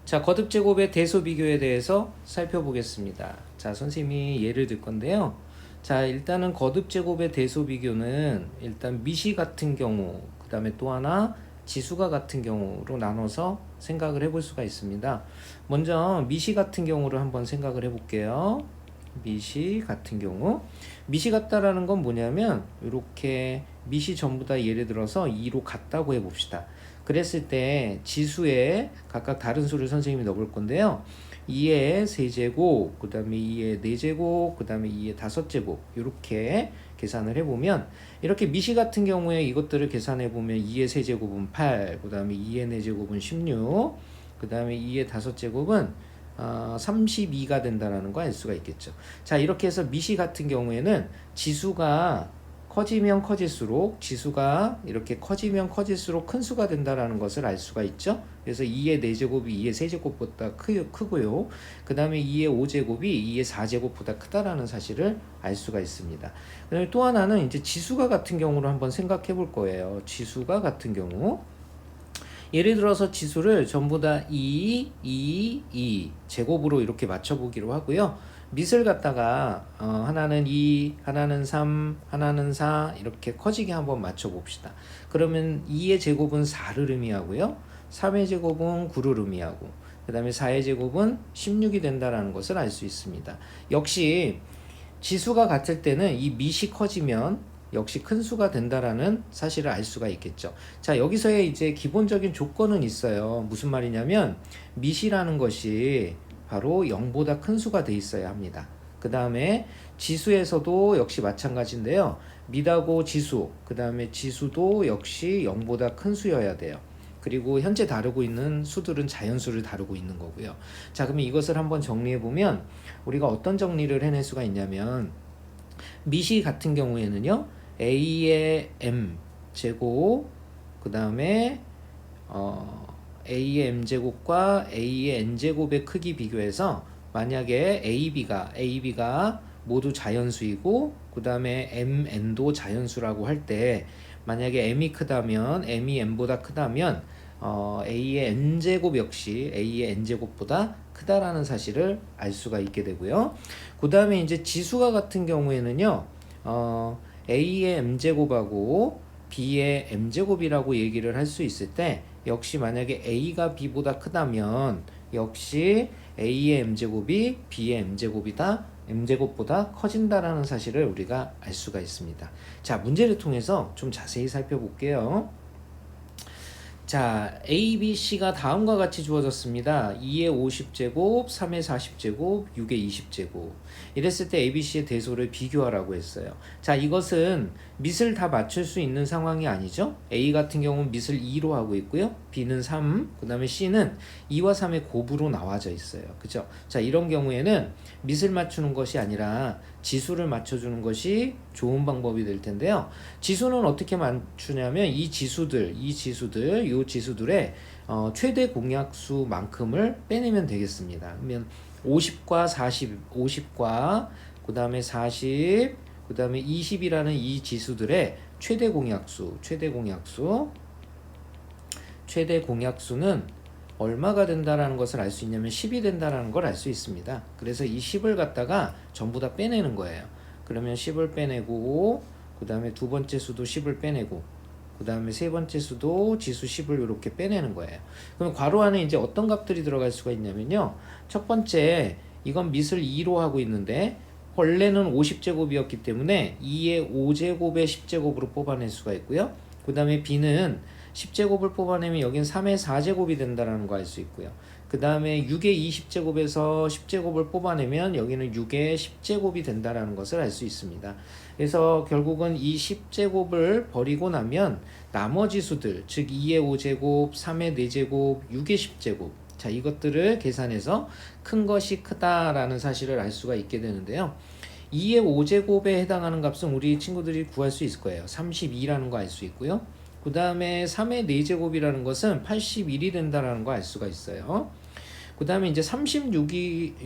자, 거듭제곱의 대소 비교에 대해서 살펴보겠습니다. 자, 선생님이 예를 들 건데요. 자, 일단은 거듭제곱의 대소 비교는 일단 미시 같은 경우, 그 다음에 또 하나 지수가 같은 경우로 나눠서 생각을 해볼 수가 있습니다. 먼저 미시 같은 경우를 한번 생각을 해볼게요. 미시 같은 경우. 미시 같다라는 건 뭐냐면 이렇게 미시 전부 다 예를 들어서 2로 같다고 해봅시다. 그랬을 때 지수에 각각 다른 수를 선생님이 넣어볼 건데요. 2의 세제곱, 그 다음에 2의 4제곱, 그 다음에 2의 5제곱 이렇게 계산을 해보면 이렇게 미시 같은 경우에 이것들을 계산해보면 2의 세제곱은 8, 그 다음에 2의 4제곱은 16, 그 다음에 2의 5제곱은 32가 된다는 거 알 수가 있겠죠. 자, 이렇게 해서 미시 같은 경우에는 지수가 커지면 커질수록 지수가 이렇게 커지면 커질수록 큰 수가 된다는 것을 알 수가 있죠. 그래서 2의 4제곱이 2의 세제곱보다 크고요. 그 다음에 2의 5제곱이 2의 4제곱보다 크다라는 사실을 알 수가 있습니다. 그다음에 또 하나는 이제 지수가 같은 경우로 한번 생각해 볼 거예요. 지수가 같은 경우 예를 들어서 지수를 전부 다 2, 2 제곱으로 이렇게 맞춰보기로 하고요. 밑을 갖다가 하나는 2, 하나는 3, 하나는 4 이렇게 커지게 한번 맞춰봅시다. 그러면 2의 제곱은 4를 의미하고요. 3의 제곱은 9를 의미하고 그 다음에 4의 제곱은 16이 된다는 것을 알 수 있습니다. 역시 지수가 같을 때는 이 밑이 커지면 역시 큰 수가 된다라는 사실을 알 수가 있겠죠. 자, 여기서의 이제 기본적인 조건은 있어요. 무슨 말이냐면 밑이라는 것이 바로 0보다 큰 수가 돼 있어야 합니다. 그 다음에 지수에서도 역시 마찬가지인데요. 밑하고 지수, 그 다음에 지수도 역시 0보다 큰 수여야 돼요. 그리고 현재 다루고 있는 수들은 자연수를 다루고 있는 거고요. 자, 그러면 이것을 한번 정리해 보면 우리가 어떤 정리를 해낼 수가 있냐면 밑이 같은 경우에는요. a의 m 제곱 그 다음에 a의 m제곱과 a의 n제곱의 크기 비교해서 만약에 ab가 모두 자연수이고 그 다음에 mn도 자연수라고 할 때 만약에 m이 크다면 m이 m보다 크다면 a의 n제곱 역시 a의 n제곱보다 크다라는 사실을 알 수가 있게 되고요. 그 다음에 이제 지수가 같은 경우에는요. a의 m제곱하고 b의 m제곱이라고 얘기를 할 수 있을 때 역시 만약에 a가 b보다 크다면 역시 a의 m제곱이 b의 m제곱보다 커진다라는 사실을 우리가 알 수가 있습니다. 자, 문제를 통해서 좀 자세히 살펴볼게요. 자, A, B, C가 다음과 같이 주어졌습니다. 2의 50제곱, 3의 40제곱, 6의 20제곱. 이랬을 때 A, B, C의 대소를 비교하라고 했어요. 자, 이것은 밑을 다 맞출 수 있는 상황이 아니죠. A 같은 경우는 밑을 2로 하고 있고요. B는 3, 그 다음에 C는 2와 3의 곱으로 나와져 있어요. 그죠? 자, 이런 경우에는 밑을 맞추는 것이 아니라 지수를 맞춰주는 것이 좋은 방법이 될 텐데요. 지수는 어떻게 맞추냐면 이 지수들의 최대 공약수만큼을 빼내면 되겠습니다. 그러면 50과 40, 그 다음에 20이라는 이 지수들의 최대 공약수는 얼마가 된다라는 것을 알 수 있냐면 10이 된다라는 걸 알 수 있습니다. 그래서 이 10을 갖다가 전부 다 빼내는 거예요. 그러면 10을 빼내고 그 다음에 두 번째 수도 10을 빼내고 그 다음에 세 번째 수도 지수 10을 이렇게 빼내는 거예요. 그럼 괄호 안에 이제 어떤 값들이 들어갈 수가 있냐면요. 첫 번째 이건 밑을 2로 하고 있는데 원래는 50제곱이었기 때문에 2의 5제곱의 10제곱으로 뽑아낼 수가 있고요. 그 다음에 b는 10제곱을 뽑아내면 여긴 3의 4제곱이 된다는 거 알 수 있고요. 그 다음에 6의 20제곱에서 10제곱을 뽑아내면 여기는 6의 10제곱이 된다는 것을 알 수 있습니다. 그래서 결국은 이 10제곱을 버리고 나면 나머지 수들, 즉 2의 5제곱, 3의 4제곱, 6의 10제곱, 자, 이것들을 계산해서 큰 것이 크다라는 사실을 알 수가 있게 되는데요. 2의 5제곱에 해당하는 값은 우리 친구들이 구할 수 있을 거예요. 32라는 거 알 수 있고요. 그 다음에 3의 4제곱이라는 것은 81이 된다라는 거 알 수가 있어요. 그 다음에 이제 6의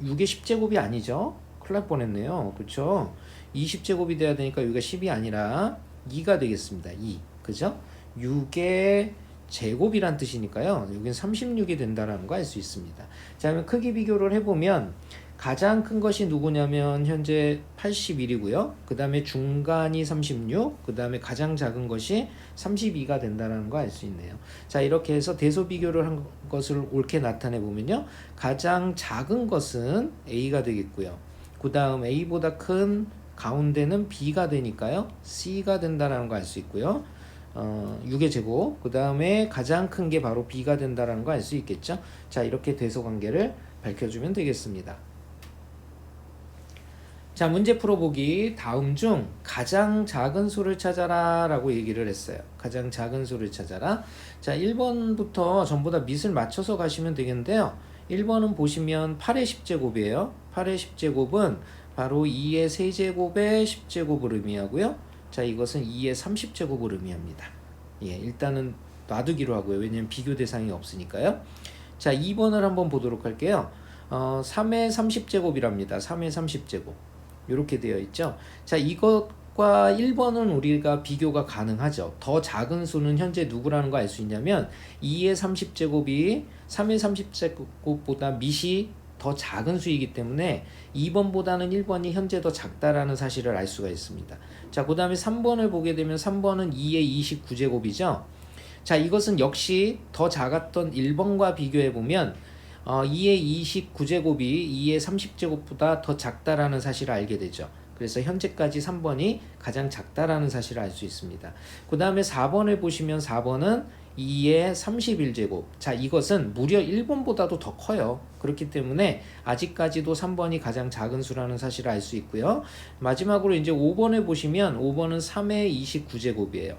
10제곱이 아니죠. 큰일 날 뻔했네요. 그쵸? 20제곱이 돼야 되니까 여기가 10이 아니라 2가 되겠습니다. 2. 그죠? 6의 제곱이란 뜻이니까요. 여기는 36이 된다라는 거 알 수 있습니다. 자, 그러면 크기 비교를 해보면 가장 큰 것이 누구냐면 현재 81이고요. 그 다음에 중간이 36, 그 다음에 가장 작은 것이 32가 된다는 거 알 수 있네요. 자, 이렇게 해서 대소 비교를 한 것을 옳게 나타내 보면요. 가장 작은 것은 A가 되겠고요. 그 다음 A보다 큰 가운데는 B가 되니까요. C가 된다는 거 알 수 있고요. 6의 제곱, 그 다음에 가장 큰 게 바로 B가 된다는 거 알 수 있겠죠. 자, 이렇게 대소 관계를 밝혀주면 되겠습니다. 자, 문제 풀어보기. 다음 중 가장 작은 수를 찾아라 라고 얘기를 했어요. 가장 작은 수를 찾아라. 자, 1번부터 전부 다 밑을 맞춰서 가시면 되겠는데요. 1번은 보시면 8의 10제곱이에요. 8의 10제곱은 바로 2의 세제곱의 10제곱을 의미하고요. 자, 이것은 2의 30제곱을 의미합니다. 예, 일단은 놔두기로 하고요. 왜냐면 비교 대상이 없으니까요. 자, 2번을 한번 보도록 할게요. 3의 30제곱이랍니다. 3의 30제곱. 이렇게 되어 있죠. 자, 이것과 1번은 우리가 비교가 가능하죠. 더 작은 수는 현재 누구라는 거 알 수 있냐면 2의 30제곱이 3의 30제곱보다 밑이 더 작은 수이기 때문에 2번보다는 1번이 현재 더 작다라는 사실을 알 수가 있습니다. 자, 그 다음에 3번을 보게 되면 3번은 2의 29제곱이죠. 자, 이것은 역시 더 작았던 1번과 비교해 보면 2의 29제곱이 2의 30제곱보다 더 작다라는 사실을 알게 되죠. 그래서 현재까지 3번이 가장 작다라는 사실을 알 수 있습니다. 그 다음에 4번을 보시면 4번은 2의 31제곱. 자, 이것은 무려 1번보다도 더 커요. 그렇기 때문에 아직까지도 3번이 가장 작은 수라는 사실을 알 수 있고요. 마지막으로 이제 5번을 보시면 5번은 3의 29제곱이에요.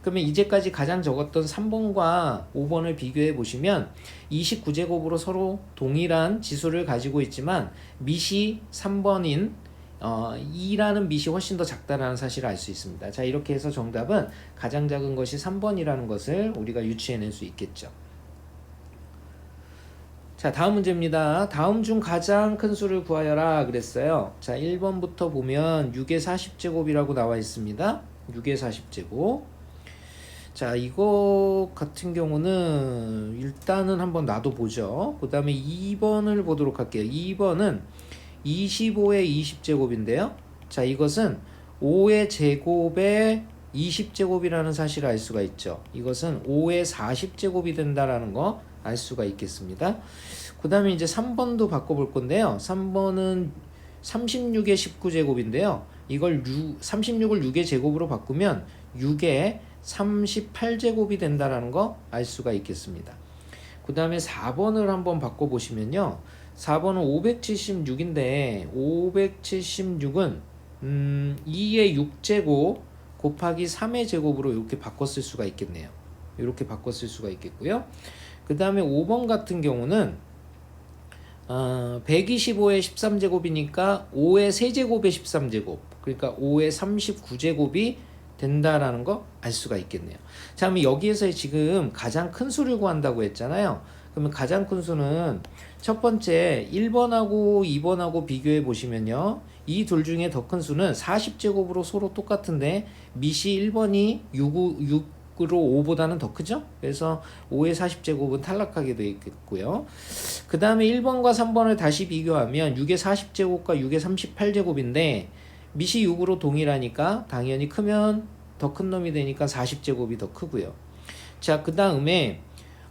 그러면 이제까지 가장 적었던 3번과 5번을 비교해 보시면 29제곱으로 서로 동일한 지수를 가지고 있지만 밑이 3번인 2라는 밑이 훨씬 더 작다라는 사실을 알 수 있습니다. 자, 이렇게 해서 정답은 가장 작은 것이 3번이라는 것을 우리가 유추해낼 수 있겠죠. 자, 다음 문제입니다. 다음 중 가장 큰 수를 구하여라 그랬어요. 자, 1번부터 보면 6의 40제곱이라고 나와 있습니다. 6의 40제곱. 자, 이거 같은 경우는 일단은 한번 놔둬보죠. 그 다음에 2번을 보도록 할게요. 2번은 25의 20제곱인데요. 자, 이것은 5의 제곱에 20제곱이라는 사실을 알 수가 있죠. 이것은 5의 40제곱이 된다라는 거 알 수가 있겠습니다. 그 다음에 이제 3번도 바꿔볼 건데요. 3번은 36의 19제곱인데요. 이걸 36을 6의 제곱으로 바꾸면 6의 38제곱이 된다라는 거 알 수가 있겠습니다. 그 다음에 4번을 한번 바꿔보시면요. 4번은 576인데 576은 2의 6제곱 곱하기 3의 제곱으로 이렇게 바꿨을 수가 있겠네요. 이렇게 바꿨을 수가 있겠고요. 그 다음에 5번 같은 경우는 125의 13제곱이니까 5의 세제곱의 13제곱, 그러니까 5의 39제곱이 된다라는 거 알 수가 있겠네요. 자, 그럼 여기에서 지금 가장 큰 수를 구한다고 했잖아요. 그러면 가장 큰 수는 첫 번째 1번하고 2번하고 비교해 보시면요. 이 둘 중에 더 큰 수는 40제곱으로 서로 똑같은데 밑이 1번이 6으로 5보다는 더 크죠? 그래서 5의 40제곱은 탈락하게 되겠고요. 그 다음에 1번과 3번을 다시 비교하면 6의 40제곱과 6의 38제곱인데 밑이 6으로 동일하니까 당연히 크면 더 큰 놈이 되니까 40제곱이 더 크고요. 자, 그 다음에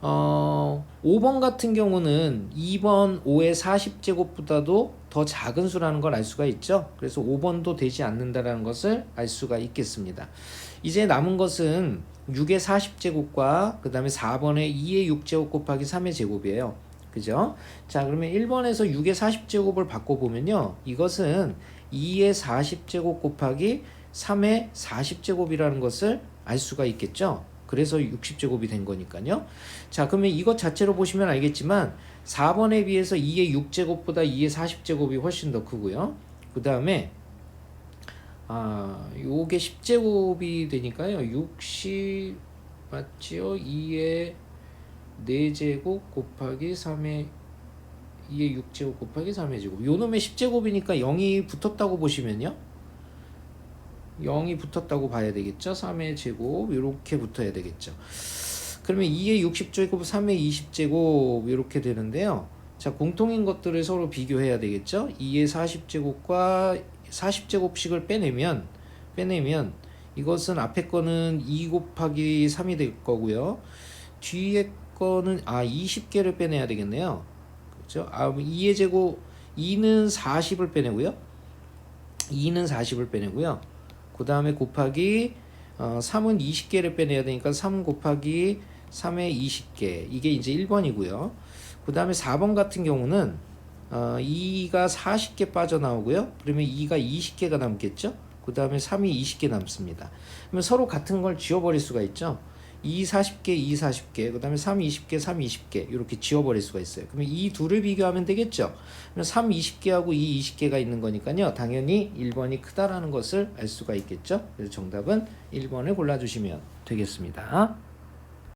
5번 같은 경우는 2번 5의 40제곱보다도 더 작은 수라는 걸 알 수가 있죠. 그래서 5번도 되지 않는다라는 것을 알 수가 있겠습니다. 이제 남은 것은 6의 40제곱과 그 다음에 4번의 2의 6제곱 곱하기 3의 제곱이에요. 그죠? 자, 그러면 1번에서 6의 40제곱을 바꿔보면요. 이것은 2의 40제곱 곱하기 3의 40제곱이라는 것을 알 수가 있겠죠. 그래서 60제곱이 된 거니까요. 자, 그러면 이것 자체로 보시면 알겠지만 4번에 비해서 2의 6제곱보다 2의 40제곱이 훨씬 더 크고요. 그 다음에 요게 10제곱이 되니까요. 60 맞지요? 2의 4제곱 곱하기 3의 2의 6제곱 곱하기 3의 제곱. 요 놈의 10제곱이니까 0이 붙었다고 보시면요. 0이 붙었다고 봐야 되겠죠. 3의 제곱 이렇게 붙어야 되겠죠. 그러면 2의 60제곱, 3의 20제곱 이렇게 되는데요. 자, 공통인 것들을 서로 비교해야 되겠죠. 2의 40제곱과 40제곱씩을 빼내면 이것은 앞에 거는 2 곱하기 3이 될 거고요. 뒤에 거는 20개를 빼내야 되겠네요. 그렇죠? 2의 제곱 2는 40을 빼내고요. 2는 40을 빼내고요. 그 다음에 곱하기 3은 20개를 빼내야 되니까 3 곱하기 3의 20개. 이게 이제 1번이고요. 그 다음에 4번 같은 경우는 2가 40개 빠져나오고요. 그러면 2가 20개가 남겠죠. 그 다음에 3이 20개 남습니다. 그러면 서로 같은 걸 지워버릴 수가 있죠. 2 40개, 2 40개, 그 다음에 3 20개, 3 20개 이렇게 지워버릴 수가 있어요. 그러면 이 둘을 비교하면 되겠죠. 그러면 3 20개하고 2 20개가 있는 거니까요. 당연히 1번이 크다라는 것을 알 수가 있겠죠. 그래서 정답은 1번을 골라주시면 되겠습니다.